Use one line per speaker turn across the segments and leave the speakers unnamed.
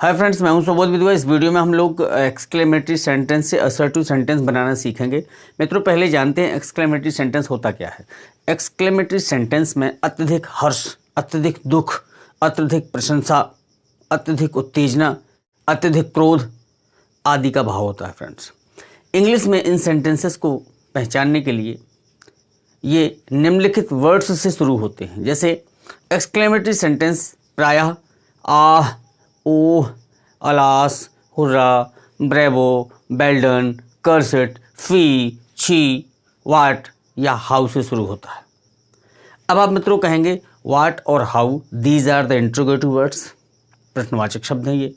Hi friends, मैं हूं सुबोध विद्वा। इस वीडियो में हम लोग एक्सक्लेमेटरी सेंटेंस से असर्टिव सेंटेंस बनाना सीखेंगे। मित्रों, पहले जानते हैं एक्सक्लेमेटरी सेंटेंस होता क्या है। एक्सक्लेमेटरी सेंटेंस में अत्यधिक हर्ष, अत्यधिक दुख, अत्यधिक प्रशंसा, अत्यधिक उत्तेजना, अत्यधिक क्रोध आदि का भाव होता है। फ्रेंड्स, इंग्लिश में इन सेंटेंसेस को पहचानने के लिए ये निम्नलिखित वर्ड्स से शुरू होते हैं। जैसे एक्सक्लेमेटरी सेंटेंस प्रायः आह, ओह, अलास, हुर्रा, ब्रेवो, बेल्डन, कर्सिट, फी, छी, वाट या हाउ से शुरू होता है। अब आप मित्रों कहेंगे वाट और how these are the interrogative words, प्रश्नवाचक शब्द हैं ये।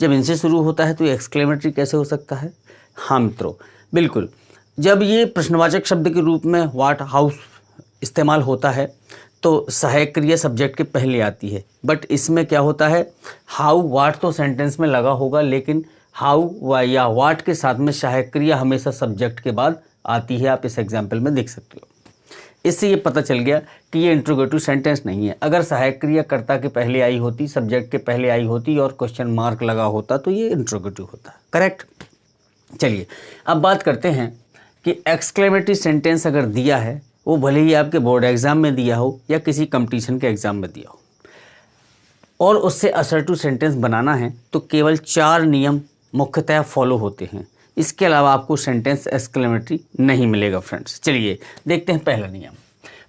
जब इनसे शुरू होता है तो ये एक्सक्लेमेटरी कैसे हो सकता है? हाँ मित्रों, बिल्कुल। जब ये प्रश्नवाचक शब्द के रूप में वाट, हाउ इस्तेमाल होता है तो सहायक क्रिया सब्जेक्ट के पहले आती है। बट इसमें क्या होता है, हाउ वाट तो सेंटेंस में लगा होगा, लेकिन हाउ या वाट के साथ में सहायक क्रिया हमेशा सब्जेक्ट के बाद आती है। आप इस एग्जाम्पल में देख सकते हो। इससे ये पता चल गया कि ये इंट्रोगेटिव सेंटेंस नहीं है। अगर सहायक क्रिया कर्ता के पहले आई होती, सब्जेक्ट के पहले आई होती और क्वेश्चन मार्क लगा होता तो ये इंट्रोगेटिव होता। करेक्ट। चलिए अब बात करते हैं कि एक्सक्लेमेटरी सेंटेंस अगर दिया है, वो भले ही आपके बोर्ड एग्जाम में दिया हो या किसी कंपटीशन के एग्जाम में दिया हो, और उससे असर्टिव सेंटेंस बनाना है तो केवल 4 नियम मुख्यतः फॉलो होते हैं। इसके अलावा आपको सेंटेंस एक्सक्लेमेटरी नहीं मिलेगा। फ्रेंड्स, चलिए देखते हैं पहला नियम।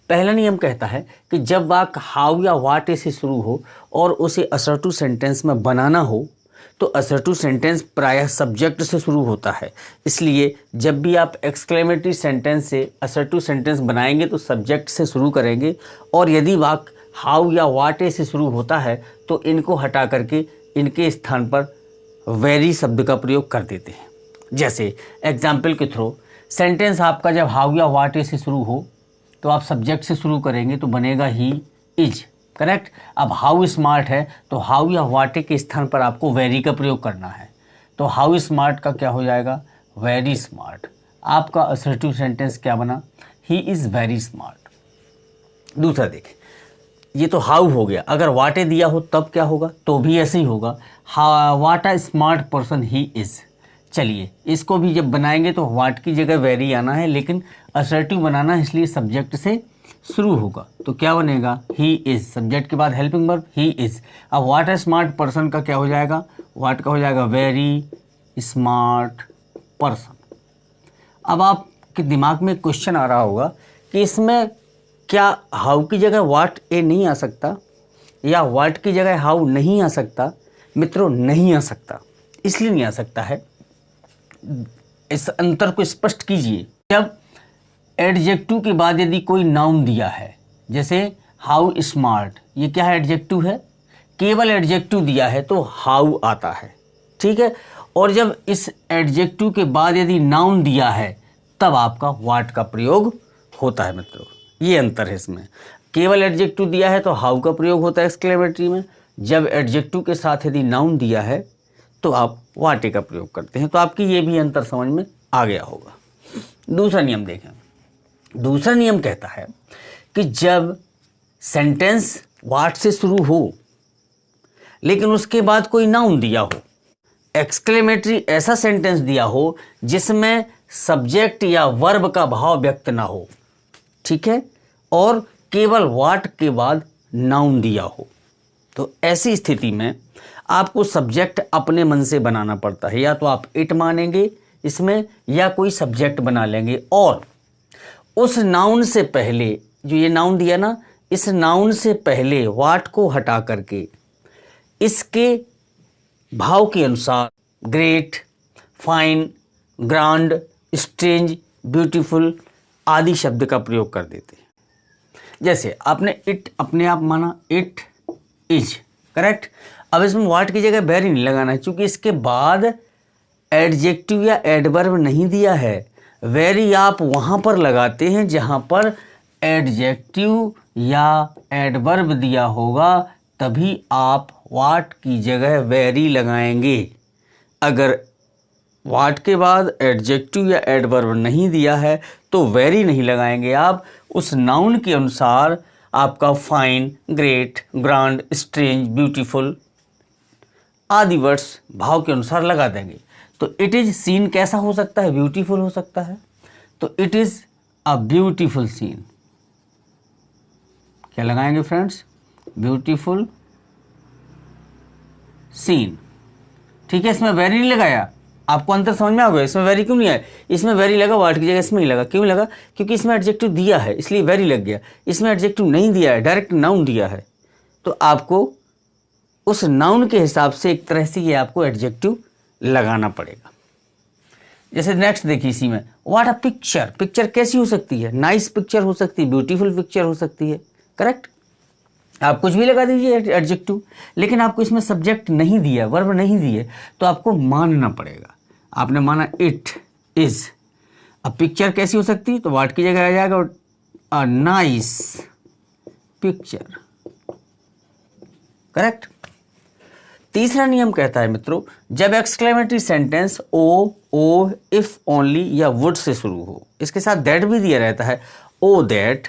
पहला नियम कहता है कि जब वाक्य हाउ या वाट से शुरू हो और उसे असर्टिव सेंटेंस में बनाना हो तो असर्टिव सेंटेंस प्रायः सब्जेक्ट से शुरू होता है। इसलिए जब भी आप एक्सक्लेमेटरी सेंटेंस से असर्टिव सेंटेंस बनाएंगे तो सब्जेक्ट से शुरू करेंगे, और यदि वाक्य हाउ या वाट से शुरू होता है तो इनको हटा करके इनके स्थान पर वेरी शब्द का प्रयोग कर देते हैं। जैसे एग्जाम्पल के थ्रू, सेंटेंस आपका जब हाउ या वाट से शुरू हो तो आप सब्जेक्ट से शुरू करेंगे तो बनेगा ही इज। करेक्ट। अब हाउ स्मार्ट है तो हाउ या वाटे के स्थान पर आपको वेरी का प्रयोग करना है, तो हाउ स्मार्ट का क्या हो जाएगा? Very smart. आपका असर्टिव सेंटेंस क्या बना? He is very smart. दूसरा देखें, ये तो हाउ हो गया। अगर वाटे दिया हो तब क्या होगा? तो भी ऐसे ही होगा, what a smart person he is. चलिए इसको भी जब बनाएंगे तो वाट की जगह वेरी आना है, लेकिन असर्टिव बनाना है इसलिए सब्जेक्ट से शुरू होगा। तो क्या बनेगा? He is. सब्जेक्ट के बाद हेल्पिंग वर्ब ही इज़। अब व्हाट अ स्मार्ट पर्सन का क्या हो जाएगा? व्हाट का हो जाएगा वेरी स्मार्ट पर्सन। अब आपके दिमाग में क्वेश्चन आ रहा होगा कि इसमें क्या हाउ की जगह व्हाट ए नहीं आ सकता, या व्हाट की जगह हाउ नहीं आ सकता? मित्रों, नहीं आ सकता। इसलिए नहीं आ सकता है, इस अंतर को स्पष्ट कीजिए। जब एडजेक्टिव के बाद यदि कोई नाउन दिया है, जैसे हाउ स्मार्ट, ये क्या है? एडजेक्टिव है। केवल एडजेक्टिव दिया है तो हाउ आता है, ठीक है। और जब इस एडजेक्टिव के बाद यदि नाउन दिया है तब आपका व्हाट का प्रयोग होता है। मित्रों, ये अंतर है इसमें। केवल एडजेक्टिव दिया है तो हाउ का प्रयोग होता है एक्सक्लेमेटरी में। जब एडजेक्टिव के साथ यदि नाउन दिया है तो आप व्हाटे का प्रयोग करते हैं। तो आपकी ये भी अंतर समझ में आ गया होगा। दूसरा नियम देखें। दूसरा नियम कहता है कि जब सेंटेंस व्हाट से शुरू हो लेकिन उसके बाद कोई नाउन दिया हो, एक्सक्लेमेटरी ऐसा सेंटेंस दिया हो जिसमें सब्जेक्ट या वर्ब का भाव व्यक्त ना हो, ठीक है, और केवल व्हाट के बाद नाउन दिया हो, तो ऐसी स्थिति में आपको सब्जेक्ट अपने मन से बनाना पड़ता है। या तो आप इट मानेंगे इसमें या कोई सब्जेक्ट बना लेंगे, और उस नाउन से पहले जो ये नाउन दिया ना, इस नाउन से पहले व्हाट को हटा करके इसके भाव के अनुसार great, fine, grand, strange, beautiful आदि शब्द का प्रयोग कर देते हैं। जैसे आपने इट अपने आप माना, इट इज। करेक्ट। अब इसमें व्हाट की जगह वेरी नहीं लगाना है, क्योंकि इसके बाद एडजेक्टिव या एडवर्ब नहीं दिया है। वेरी आप वहाँ पर लगाते हैं जहाँ पर एडजेक्टिव या एडवर्ब दिया होगा, तभी आप व्हाट की जगह वेरी लगाएंगे। अगर व्हाट के बाद एडजेक्टिव या एडवर्ब नहीं दिया है तो वेरी नहीं लगाएंगे आप। उस नाउन के अनुसार आपका fine, great, grand, strange, beautiful आदि वर्ड्स भाव के अनुसार लगा देंगे। तो इट इज़ सीन कैसा हो सकता है, ब्यूटीफुल हो सकता है। तो it is a beautiful scene, क्या लगाएंगे फ्रेंड्स, ब्यूटीफुल सीन। ठीक है, इसमें वेरी नहीं लगाया, आपको अंतर समझ में आ गया, इसमें वेरी क्यों नहीं आया, इसमें वेरी लगा वर्ड की जगह इसमें ही लगा, क्यों लगा, क्योंकि इसमें एडजेक्टिव दिया है इसलिए वेरी लग गया। इसमें एडजेक्टिव नहीं दिया है, डायरेक्ट नाउन दिया है, तो आपको उस नाउन के हिसाब से एक तरह से ये आपको एडजेक्टिव लगाना पड़ेगा। जैसे नेक्स्ट देखिए इसी में, व्हाट अ पिक्चर, पिक्चर कैसी हो सकती है, नाइस पिक्चर हो सकती है, ब्यूटीफुल पिक्चर हो सकती है, करेक्ट। आप कुछ भी लगा दीजिए एडजेक्टिव, लेकिन आपको इसमें सब्जेक्ट नहीं दिया, वर्ब नहीं दिए, तो आपको मानना पड़ेगा। आपने माना इट इज, अब पिक्चर कैसी हो सकती है, तो व्हाट की जगह आ जाएगा अ नाइस पिक्चर, करेक्ट। तीसरा नियम कहता है मित्रों, जब exclamatory sentence O if only या वुड से शुरू हो, इसके साथ दैट भी दिया रहता है, oh that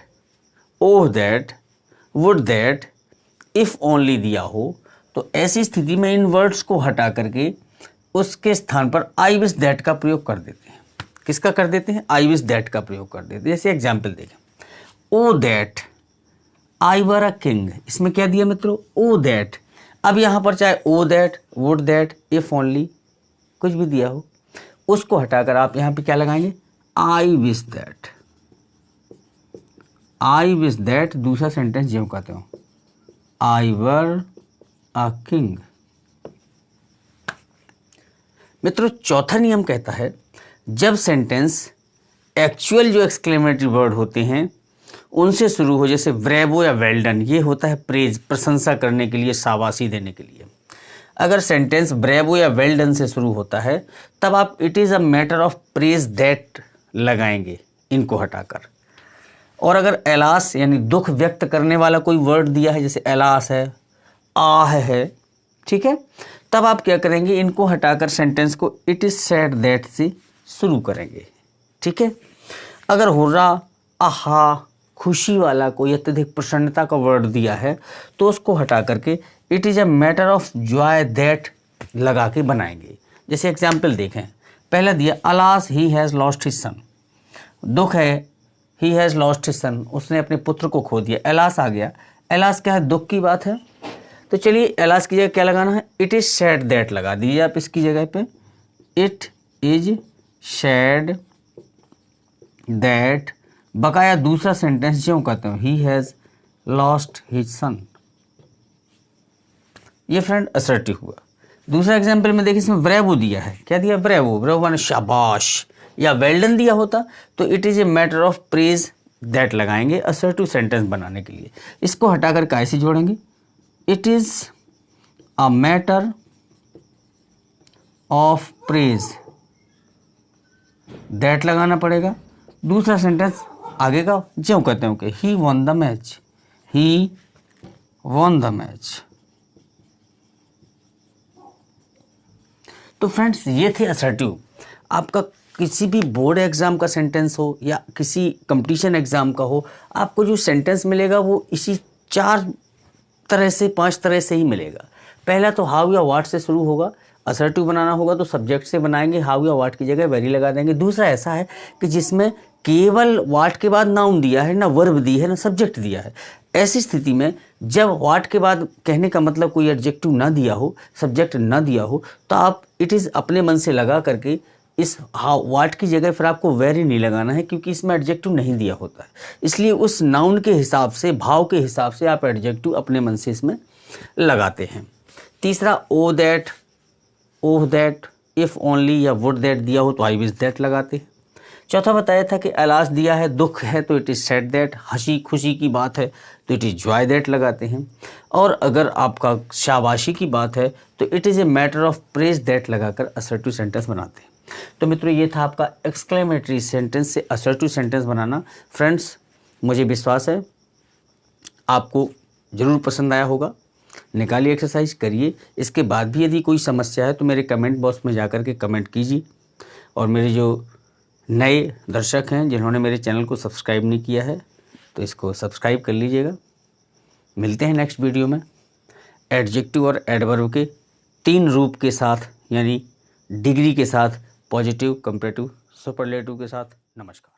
would that, if only दिया हो, तो ऐसी स्थिति में इन वर्ड्स को हटा करके उसके स्थान पर आई विश दैट का प्रयोग कर देते हैं। किसका कर देते हैं, आई विश दैट का प्रयोग कर देते हैं। जैसे एग्जाम्पल देखें, ओ that I were a king, इसमें क्या दिया मित्रों, ओ दैट। अब यहाँ पर चाहे oh that, would that, if only कुछ भी दिया हो, उसको हटाकर आप यहाँ पे क्या लगाएंगे, I wish that. I wish that दूसरा सेंटेंस जो कहते हो, आई वर अ किंग। मित्रों चौथा नियम कहता है, जब सेंटेंस एक्चुअल जो एक्सक्लेमेटरी वर्ड होते हैं उनसे शुरू हो, जैसे ब्रेवो या वेल डन, ये होता है प्रेज, प्रशंसा करने के लिए, शाबाशी देने के लिए। अगर सेंटेंस ब्रेवो या वेल डन से शुरू होता है तब आप it is a matter of praise that लगाएंगे इनको हटाकर। और अगर एलास यानी दुख व्यक्त करने वाला कोई वर्ड दिया है, जैसे एलास है, आह है, ठीक है, तब आप क्या करेंगे, इनको हटाकर सेंटेंस को इट इज़ सैड दैट से शुरू करेंगे। ठीक है, अगर हुर्रा, आहा, खुशी वाला कोई अत्यधिक प्रसन्नता का वर्ड दिया है तो उसको हटा करके it is a matter of Joy that लगा के बनाएंगे। जैसे एग्जाम्पल देखें, पहला दिया alas he has lost his son, दुख है, he has lost his son, उसने अपने पुत्र को खो दिया, एलास आ गया। एलास क्या है, दुख की बात है, तो चलिए एलास की जगह क्या लगाना है, इट इज़ सैड दैट लगा दीजिए आप इसकी जगह पे, इट इज सैड दैट। बकाया दूसरा सेंटेंस जो कहते हैं, he has lost his son, ये फ्रेंड असर्टिव हुआ। दूसरा एग्जाम्पल में देखिए, इसमें ब्रेवो दिया है, क्या दिया, ब्रेवो, ब्रेवो माने शाबाश, या वेल्डन दिया होता तो it is a matter of praise that लगाएंगे असर्टिव सेंटेंस बनाने के लिए। इसको हटाकर कैसे जोड़ेंगे, it is a matter of praise that लगाना पड़ेगा। दूसरा सेंटेंस आगे का जो कहते हैं कि he won the match, he won the match. तो फ्रेंड्स ये थे असर्टिव। आपका किसी भी बोर्ड एग्ज़ाम का सेंटेंस हो या किसी कंपटीशन एग्ज़ाम का हो, आपको जो सेंटेंस मिलेगा वो इसी 4 तरह से 5 तरह से ही मिलेगा। पहला तो हाउ या व्हाट से शुरू होगा, असर्टिव बनाना होगा तो सब्जेक्ट से बनाएंगे, हाउ या व्हाट की जगह वेरी लगा देंगे। दूसरा ऐसा है कि जिसमें केवल व्हाट के बाद नाउन दिया है, ना वर्ब दी है, ना सब्जेक्ट दिया है। ऐसी स्थिति में जब व्हाट के बाद कहने का मतलब कोई एडजेक्टिव ना दिया हो, सब्जेक्ट ना दिया हो, तो आप इट इज़ अपने मन से लगा करके इस हाउ व्हाट की जगह फिर आपको वेरी नहीं लगाना है, क्योंकि इसमें एडजेक्टिव नहीं दिया होता है। इसलिए उस नाउन के हिसाब से, भाव के हिसाब से आप एडजेक्टिव अपने मन से इसमें लगाते हैं। तीसरा oh that, oh that, if only या वुड दैट दिया हो तो आई विश दैट लगाते हैं। चौथा बताया था कि अलास दिया है, दुख है तो इट इज़ सैड दैट, हंसी खुशी की बात है तो इट इज़ जॉय दैट लगाते हैं। और अगर आपका शाबाशी की बात है तो it is a matter of praise that लगाकर असर्टिव सेंटेंस बनाते हैं। तो मित्रों ये था आपका एक्सक्लेमेटरी सेंटेंस से असर्टिव सेंटेंस बनाना। फ्रेंड्स मुझे विश्वास है आपको ज़रूर पसंद आया होगा। निकालिए एक्सरसाइज, करिए। इसके बाद भी यदि कोई समस्या है तो मेरे कमेंट बॉक्स में जाकर के कमेंट कीजिए। और मेरे जो नए दर्शक हैं जिन्होंने मेरे चैनल को सब्सक्राइब नहीं किया है तो इसको सब्सक्राइब कर लीजिएगा। मिलते हैं नेक्स्ट वीडियो में एडजेक्टिव और एडवर्ब के 3 रूप के साथ यानी डिग्री के साथ, पॉजिटिव, कंपैरेटिव, सुपरलेटिव के साथ। नमस्कार।